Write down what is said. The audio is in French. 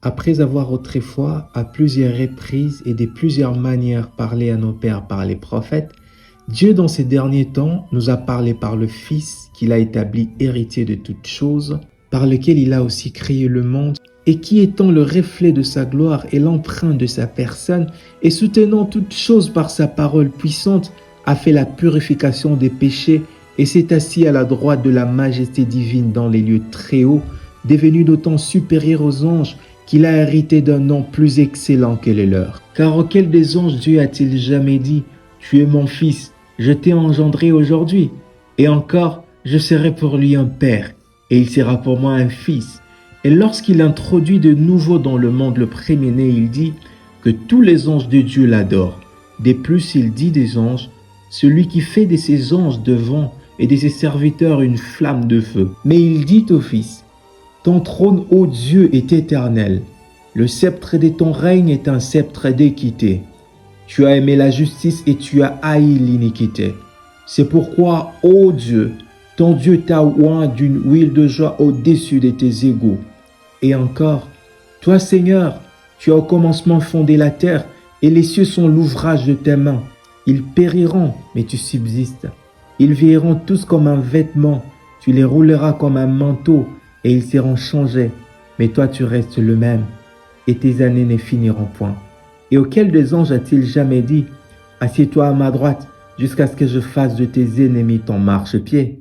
Après avoir autrefois, à plusieurs reprises et de plusieurs manières parlé à nos pères par les prophètes, Dieu dans ces derniers temps nous a parlé par le Fils qu'il a établi héritier de toutes choses, par lequel il a aussi créé le monde, et qui étant le reflet de sa gloire et l'empreinte de sa personne, et soutenant toutes choses par sa parole puissante, a fait la purification des péchés et s'est assis à la droite de la majesté divine dans les lieux très hauts, devenu d'autant supérieur aux anges qu'il a hérité d'un nom plus excellent que le leur. Car auquel des anges Dieu a-t-il jamais dit « Tu es mon fils, je t'ai engendré aujourd'hui » et encore « Je serai pour lui un père, et il sera pour moi un fils » Et lorsqu'il introduit de nouveau dans le monde le premier-né, il dit que tous les anges de Dieu l'adorent. De plus, il dit des anges, celui qui fait de ses anges devant et de ses serviteurs une flamme de feu. Mais il dit au Fils, ton trône, ô Dieu, est éternel. Le sceptre de ton règne est un sceptre d'équité. Tu as aimé la justice et tu as haï l'iniquité. C'est pourquoi, ô Dieu, ton Dieu t'a oint d'une huile de joie au-dessus de tes égaux. Et encore, toi Seigneur, tu as au commencement fondé la terre, et les cieux sont l'ouvrage de tes mains. Ils périront, mais tu subsistes. Ils vieilliront tous comme un vêtement, tu les rouleras comme un manteau, et ils seront changés. Mais toi tu restes le même, et tes années ne finiront point. Et auquel des anges a-t-il jamais dit, assieds-toi à ma droite, jusqu'à ce que je fasse de tes ennemis ton marchepied?